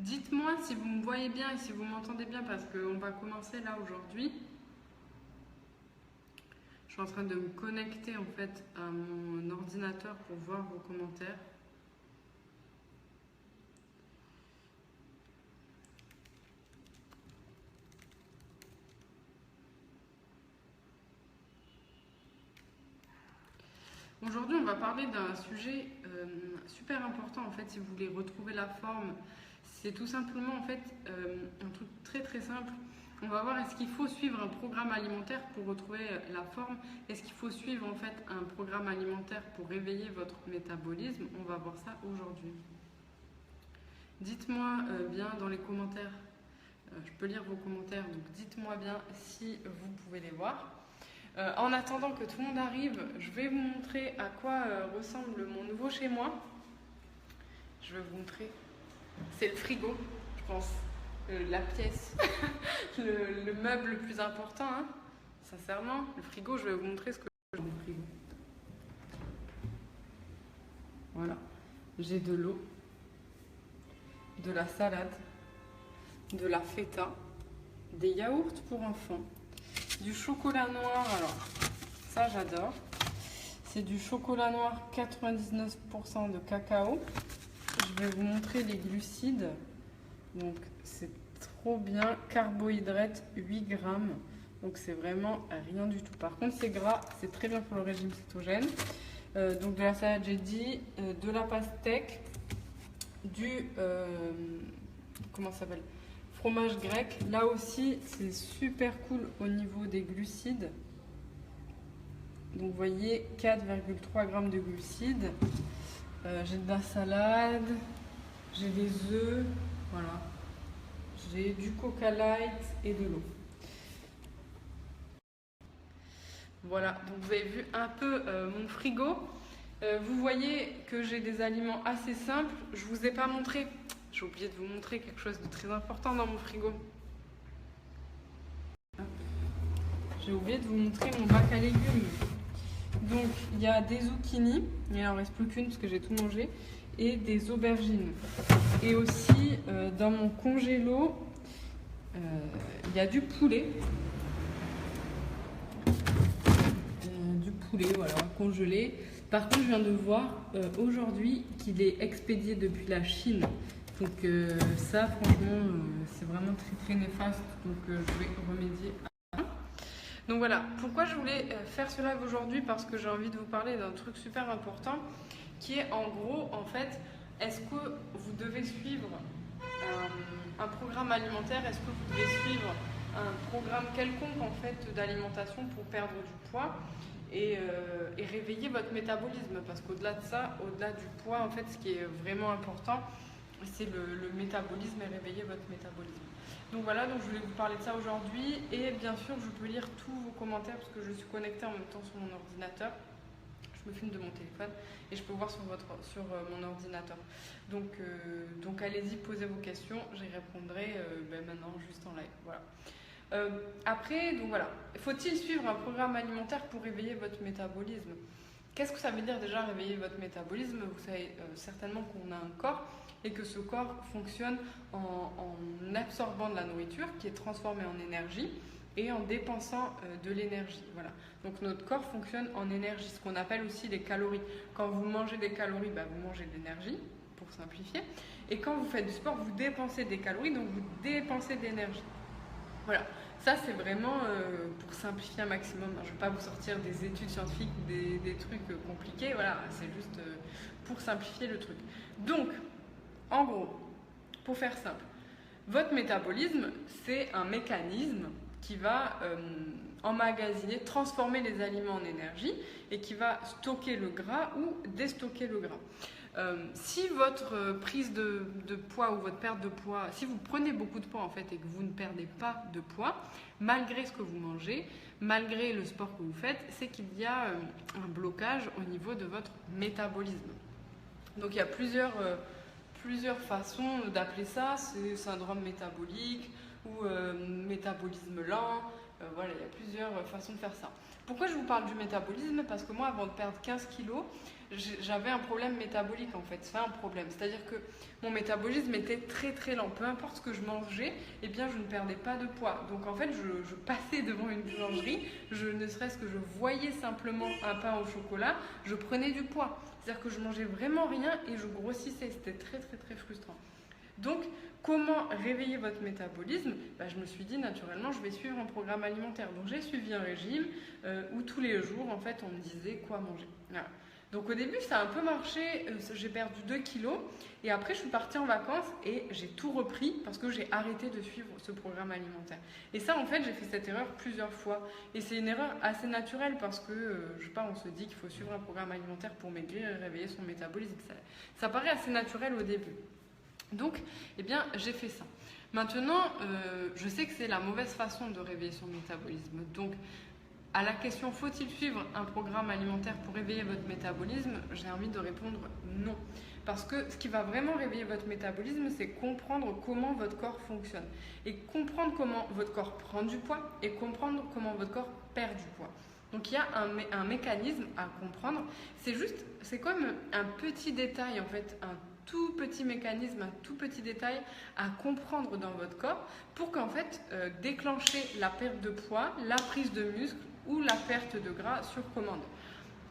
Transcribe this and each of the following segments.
Dites-moi si vous me voyez bien et si vous m'entendez bien parce qu'on va commencer là aujourd'hui. Je suis en train de me connecter en fait à mon ordinateur pour voir vos commentaires. Aujourd'hui, on va parler d'un sujet super important en fait si vous voulez retrouver la forme. C'est tout simplement en fait un truc très très simple. On va voir est-ce qu'il faut suivre un programme alimentaire pour retrouver la forme. Est-ce qu'il faut suivre en fait un programme alimentaire pour réveiller votre métabolisme. On va voir ça aujourd'hui. Dites-moi bien dans les commentaires. Je peux lire vos commentaires, donc dites-moi bien si vous pouvez les voir. En attendant que tout le monde arrive, je vais vous montrer à quoi ressemble mon nouveau chez moi. Je vais vous montrer. C'est le frigo, je pense. La pièce, le meuble le plus important. Hein. Sincèrement, le frigo, je vais vous montrer ce que j'ai dans le frigo. Voilà. J'ai de l'eau, de la salade, de la feta, des yaourts pour enfants, du chocolat noir. Alors, ça j'adore. C'est du chocolat noir 99% de cacao. Je vais vous montrer les glucides. Donc, c'est trop bien. Carbohydrates 8 grammes. Donc, c'est vraiment rien du tout. Par contre, c'est gras. C'est très bien pour le régime cétogène. Donc, de la salade, j'ai dit. De la pastèque. Du... comment ça s'appelle ? Fromage grec. Là aussi, c'est super cool au niveau des glucides. Donc, vous voyez, 4,3 grammes de glucides. J'ai de la salade, j'ai des œufs, voilà. J'ai du Coca Light et de l'eau. Voilà, donc vous avez vu un peu mon frigo. Vous voyez que j'ai des aliments assez simples. Je ne vous ai pas montré, j'ai oublié de vous montrer quelque chose de très important dans mon frigo. J'ai oublié de vous montrer mon bac à légumes. Donc, il y a des zucchini, il n'en reste plus qu'une parce que j'ai tout mangé, et des aubergines. Et aussi, dans mon congélo, il y a du poulet. Du poulet, voilà, congelé. Par contre, je viens de voir aujourd'hui qu'il est expédié depuis la Chine. Donc ça, franchement, c'est vraiment très très néfaste. Donc je vais remédier à... Donc voilà, pourquoi je voulais faire ce live aujourd'hui? Parce que j'ai envie de vous parler d'un truc super important qui est en gros, en fait, est-ce que vous devez suivre un programme alimentaire? Est-ce que vous devez suivre un programme quelconque en fait d'alimentation pour perdre du poids et réveiller votre métabolisme? Parce qu'au-delà de ça, au-delà du poids, en fait, ce qui est vraiment important, c'est le métabolisme et réveiller votre métabolisme. Donc voilà, donc je voulais vous parler de ça aujourd'hui et bien sûr je peux lire tous vos commentaires parce que je suis connectée en même temps sur mon ordinateur. Je me filme de mon téléphone et je peux voir sur mon ordinateur. Donc allez-y, posez vos questions, j'y répondrai maintenant juste en live. Voilà. Après, donc voilà, faut-il suivre un programme alimentaire pour réveiller votre métabolisme? Qu'est-ce que ça veut dire déjà réveiller votre métabolisme? Vous savez certainement qu'on a un corps et que ce corps fonctionne en absorbant de la nourriture qui est transformée en énergie et en dépensant de l'énergie. Voilà. Donc notre corps fonctionne en énergie, ce qu'on appelle aussi les calories. Quand vous mangez des calories, vous mangez de l'énergie, pour simplifier. Et quand vous faites du sport, vous dépensez des calories, donc vous dépensez de l'énergie. Voilà. Ça, c'est vraiment pour simplifier un maximum. Je ne vais pas vous sortir des études scientifiques ou des trucs compliqués. Voilà, c'est juste pour simplifier le truc. Donc, en gros, pour faire simple, votre métabolisme, c'est un mécanisme qui va emmagasiner, transformer les aliments en énergie et qui va stocker le gras ou déstocker le gras. Si votre prise de poids ou votre perte de poids, si vous prenez beaucoup de poids en fait et que vous ne perdez pas de poids, malgré ce que vous mangez, malgré le sport que vous faites, c'est qu'il y a un blocage au niveau de votre métabolisme. Donc il y a plusieurs façons d'appeler ça, c'est syndrome métabolique ou métabolisme lent, Voilà, il y a plusieurs façons de faire ça. Pourquoi je vous parle du métabolisme? Parce que moi, avant de perdre 15 kilos, j'avais un problème métabolique en fait. C'est un problème. C'est-à-dire que mon métabolisme était très très lent. Peu importe ce que je mangeais, eh bien, je ne perdais pas de poids. Donc en fait, je passais devant une boulangerie, ne serait-ce que je voyais simplement un pain au chocolat, je prenais du poids. C'est-à-dire que je mangeais vraiment rien et je grossissais. C'était très très très frustrant. Donc, comment réveiller votre métabolisme? Je me suis dit naturellement, je vais suivre un programme alimentaire. Donc, j'ai suivi un régime où tous les jours, en fait, on me disait quoi manger. Voilà. Donc, au début, ça a un peu marché. J'ai perdu 2 kilos. Et après, je suis partie en vacances et j'ai tout repris parce que j'ai arrêté de suivre ce programme alimentaire. Et ça, en fait, j'ai fait cette erreur plusieurs fois. Et c'est une erreur assez naturelle parce que, je sais pas, on se dit qu'il faut suivre un programme alimentaire pour maigrir et réveiller son métabolisme. Ça paraît assez naturel au début. Donc, eh bien, j'ai fait ça. Maintenant, je sais que c'est la mauvaise façon de réveiller son métabolisme. Donc, à la question faut-il suivre un programme alimentaire pour réveiller votre métabolisme, j'ai envie de répondre non. Parce que ce qui va vraiment réveiller votre métabolisme, c'est comprendre comment votre corps fonctionne. Et comprendre comment votre corps prend du poids et comprendre comment votre corps perd du poids. Donc il y a un mécanisme à comprendre. C'est comme un petit détail en fait, un tout petit mécanisme, un tout petit détail à comprendre dans votre corps pour qu'en fait déclencher la perte de poids, la prise de muscle ou la perte de gras sur commande.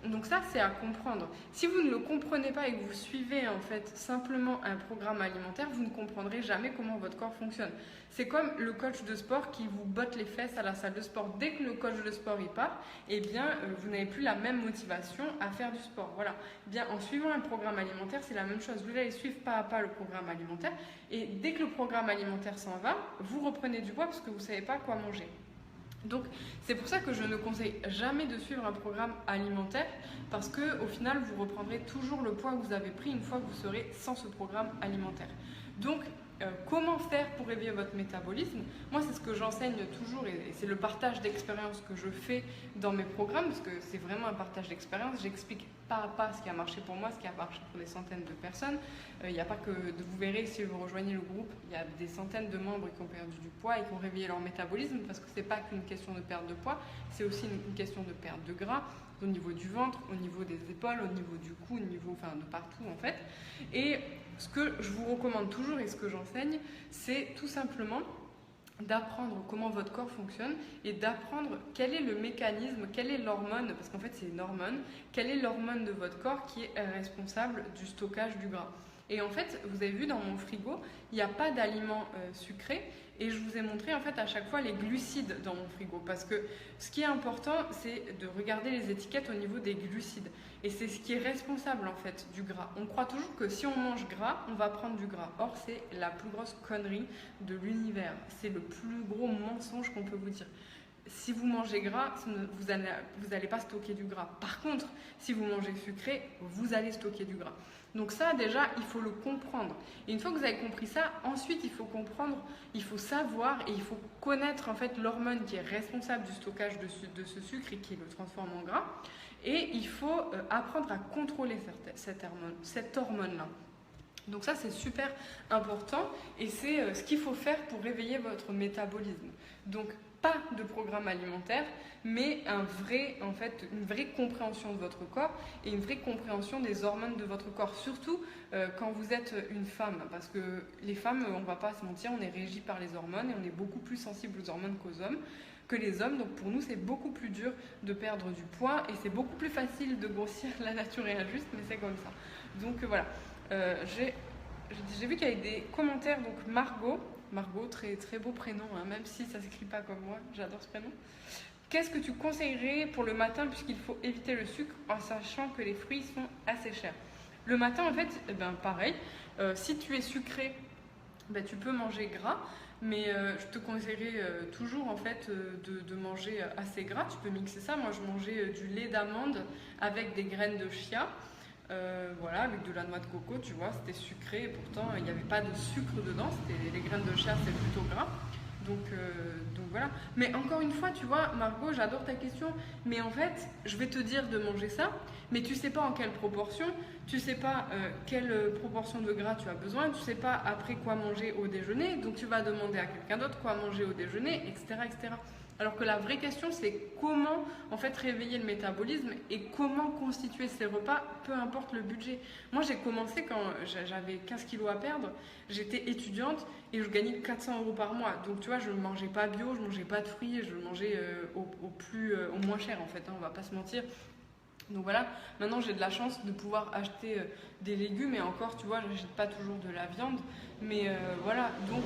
Donc ça, c'est à comprendre. Si vous ne le comprenez pas et que vous suivez en fait simplement un programme alimentaire, vous ne comprendrez jamais comment votre corps fonctionne. C'est comme le coach de sport qui vous botte les fesses à la salle de sport. Dès que le coach de sport y part, eh bien, vous n'avez plus la même motivation à faire du sport. Voilà. Eh bien, en suivant un programme alimentaire, c'est la même chose. Vous allez suivre pas à pas le programme alimentaire et dès que le programme alimentaire s'en va, vous reprenez du poids parce que vous ne savez pas quoi manger. Donc c'est pour ça que je ne conseille jamais de suivre un programme alimentaire parce qu'au final vous reprendrez toujours le poids que vous avez pris une fois que vous serez sans ce programme alimentaire. Donc comment faire pour réveiller votre métabolisme? Moi c'est ce que j'enseigne toujours et c'est le partage d'expérience que je fais dans mes programmes parce que c'est vraiment un partage d'expérience. J'explique pas à pas ce qui a marché pour moi, ce qui a marché pour des centaines de personnes. Il n'y a pas que, vous verrez si vous rejoignez le groupe, il y a des centaines de membres qui ont perdu du poids et qui ont réveillé leur métabolisme parce que c'est pas qu'une question de perte de poids, c'est aussi une question de perte de gras au niveau du ventre, au niveau des épaules, au niveau du cou, au niveau, de partout en fait. Et ce que je vous recommande toujours et ce que j'enseigne, c'est tout simplement d'apprendre comment votre corps fonctionne et d'apprendre quel est le mécanisme, quelle est l'hormone, parce qu'en fait c'est une hormone, quelle est l'hormone de votre corps qui est responsable du stockage du gras. Et en fait, vous avez vu dans mon frigo, il n'y a pas d'aliments sucrés et je vous ai montré en fait à chaque fois les glucides dans mon frigo parce que ce qui est important, c'est de regarder les étiquettes au niveau des glucides et c'est ce qui est responsable en fait du gras. On croit toujours que si on mange gras, on va prendre du gras. Or, c'est la plus grosse connerie de l'univers. C'est le plus gros mensonge qu'on peut vous dire. Si vous mangez gras, vous n'allez pas stocker du gras. Par contre, si vous mangez sucré, vous allez stocker du gras. Donc ça, déjà, il faut le comprendre. Et une fois que vous avez compris ça, ensuite, il faut comprendre, il faut savoir et il faut connaître en fait l'hormone qui est responsable du stockage de ce sucre et qui le transforme en gras. Et il faut apprendre à contrôler cette hormone-là. Donc ça, c'est super important et c'est ce qu'il faut faire pour réveiller votre métabolisme. Donc, pas de programme alimentaire, mais une vraie compréhension de votre corps et une vraie compréhension des hormones de votre corps. Surtout quand vous êtes une femme, parce que les femmes, on ne va pas se mentir, on est régi par les hormones et on est beaucoup plus sensible aux hormones que les hommes. Donc pour nous, c'est beaucoup plus dur de perdre du poids et c'est beaucoup plus facile de grossir. La nature est injuste, mais c'est comme ça. Donc voilà, j'ai vu qu'il y avait des commentaires, donc Margot, très, très beau prénom, hein, même si ça ne s'écrit pas comme moi, j'adore ce prénom. Qu'est-ce que tu conseillerais pour le matin puisqu'il faut éviter le sucre en sachant que les fruits sont assez chers? Le matin, en fait, pareil, si tu es sucré, tu peux manger gras, mais je te conseillerais toujours en fait de manger assez gras. Tu peux mixer ça. Moi, je mangeais du lait d'amande avec des graines de chia. Voilà, avec de la noix de coco, tu vois, c'était sucré et pourtant il n'y avait pas de sucre dedans, c'était les graines de chia, c'est plutôt gras. Donc voilà. Mais encore une fois, tu vois, Margot, j'adore ta question, mais en fait, je vais te dire de manger ça, mais tu sais pas en quelle proportion, tu sais pas quelle proportion de gras tu as besoin, tu sais pas après quoi manger au déjeuner, donc tu vas demander à quelqu'un d'autre quoi manger au déjeuner, etc., etc. Alors que la vraie question, c'est comment en fait réveiller le métabolisme et comment constituer ces repas, peu importe le budget. Moi, j'ai commencé quand j'avais 15 kilos à perdre, j'étais étudiante et je gagnais 400 € par mois. Donc, tu vois, je ne mangeais pas bio, je ne mangeais pas de fruits, je mangeais au moins cher en fait, hein, on va pas se mentir. Donc voilà, maintenant j'ai de la chance de pouvoir acheter des légumes et encore, tu vois, je n'achète pas toujours de la viande. Mais voilà, donc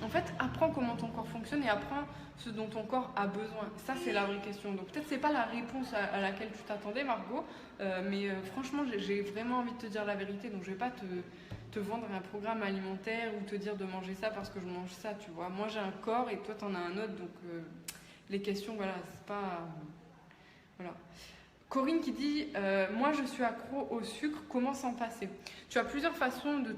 en fait, apprends comment ton corps fonctionne et apprends ce dont ton corps a besoin. Ça, c'est la vraie question. Donc peut-être c'est pas la réponse à laquelle tu t'attendais, Margot, mais franchement, j'ai vraiment envie de te dire la vérité. Donc je vais pas te vendre un programme alimentaire ou te dire de manger ça parce que je mange ça, tu vois. Moi, j'ai un corps et toi, tu en as un autre. Donc les questions, voilà, c'est pas... voilà. Corinne qui dit moi je suis accro au sucre, comment s'en passer? Tu as plusieurs façons de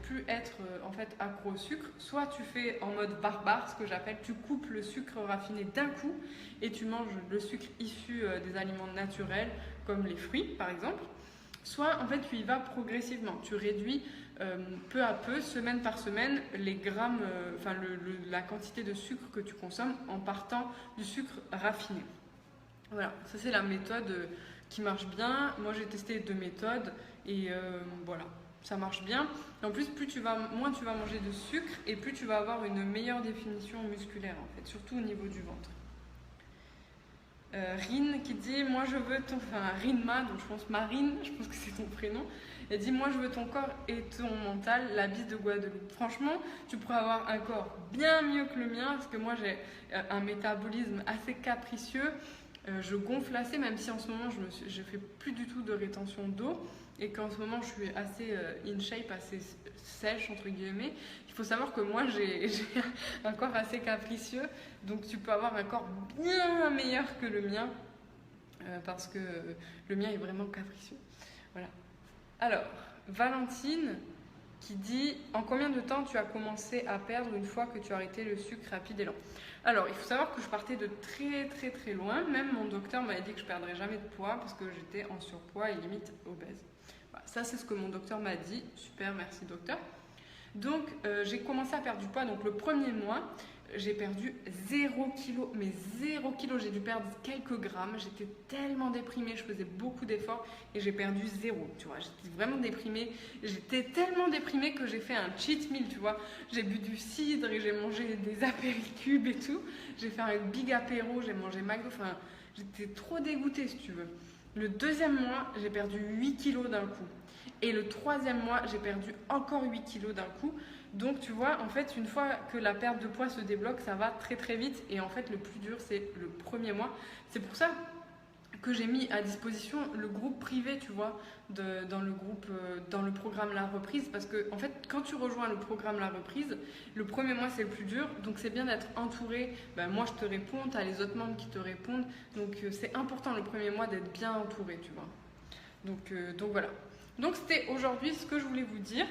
plus être en fait accro au sucre. Soit tu fais en mode barbare, ce que j'appelle, tu coupes le sucre raffiné d'un coup et tu manges le sucre issu des aliments naturels comme les fruits par exemple. Soit en fait tu y vas progressivement, tu réduis peu à peu, semaine par semaine, les grammes, la quantité de sucre que tu consommes en partant du sucre raffiné. Voilà, ça c'est la méthode qui marche bien. Moi j'ai testé les deux méthodes et voilà, ça marche bien. Et en plus, moins tu vas manger de sucre et plus tu vas avoir une meilleure définition musculaire en fait, surtout au niveau du ventre. Rin qui dit moi je veux ton... Enfin Rinma, donc je pense Marine, je pense que c'est ton prénom. Elle dit moi je veux ton corps et ton mental, la bise de Guadeloupe. Franchement, tu pourrais avoir un corps bien mieux que le mien parce que moi j'ai un métabolisme assez capricieux. Je gonfle assez, même si en ce moment je fais plus du tout de rétention d'eau et qu'en ce moment je suis assez in shape, assez sèche entre guillemets. Il faut savoir que moi j'ai un corps assez capricieux, donc tu peux avoir un corps bien meilleur que le mien parce que le mien est vraiment capricieux. Voilà. Alors, Valentine qui dit en combien de temps tu as commencé à perdre une fois que tu as arrêté le sucre rapide et lent? Alors, il faut savoir que je partais de très très très loin. Même mon docteur m'avait dit que je ne perdrais jamais de poids parce que j'étais en surpoids et limite obèse. Voilà, ça, c'est ce que mon docteur m'a dit. Super, merci docteur. Donc, j'ai commencé à perdre du poids. Donc, le premier mois, j'ai perdu 0 kg. Mais 0 kg, j'ai dû perdre quelques grammes. J'étais tellement déprimée, je faisais beaucoup d'efforts et j'ai perdu 0. Tu vois, j'étais vraiment déprimée. J'étais tellement déprimée que j'ai fait un cheat meal, tu vois. J'ai bu du cidre et j'ai mangé des apéricubes et tout. J'ai fait un big apéro, j'ai mangé McDo. Enfin, j'étais trop dégoûtée, si tu veux. Le deuxième mois, j'ai perdu 8 kg d'un coup. Et le troisième mois, j'ai perdu encore 8 kg d'un coup. Donc tu vois, en fait, une fois que la perte de poids se débloque, ça va très très vite. Et en fait, le plus dur, c'est le premier mois. C'est pour ça que j'ai mis à disposition le groupe privé, tu vois, dans le programme La Reprise. Parce que en fait, quand tu rejoins le programme La Reprise, le premier mois, c'est le plus dur. Donc c'est bien d'être entouré. Ben, moi, je te réponds, tu as les autres membres qui te répondent. Donc c'est important le premier mois d'être bien entouré, tu vois. Donc voilà. Donc c'était aujourd'hui ce que je voulais vous dire.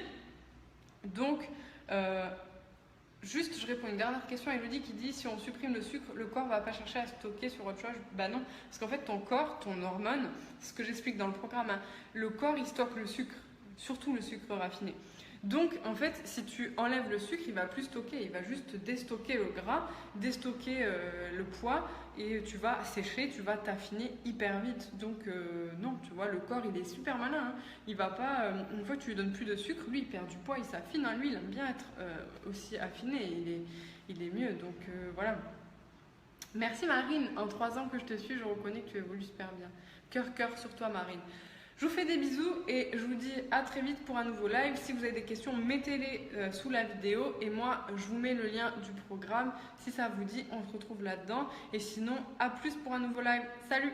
Donc, juste je réponds à une dernière question. Elodie qui dit si on supprime le sucre, le corps ne va pas chercher à stocker sur autre chose. Bah non, parce qu'en fait ton corps, ton hormone, c'est ce que j'explique dans le programme, hein, le corps il stocke le sucre, surtout le sucre raffiné. Donc en fait si tu enlèves le sucre, il va plus stocker, il va juste déstocker le gras, déstocker le poids et tu vas sécher, tu vas t'affiner hyper vite. Donc non, tu vois, le corps il est super malin, hein. Il va pas, une fois que tu lui donnes plus de sucre, lui il perd du poids, il s'affine, hein. Lui il aime bien être aussi affiné, il est mieux, donc voilà. Merci Marine, en 3 ans que je te suis, je reconnais que tu évolues super bien. Cœur sur toi Marine. Je vous fais des bisous et je vous dis à très vite pour un nouveau live. Si vous avez des questions, mettez-les sous la vidéo et moi, je vous mets le lien du programme. Si ça vous dit, on se retrouve là-dedans. Et sinon, à plus pour un nouveau live. Salut!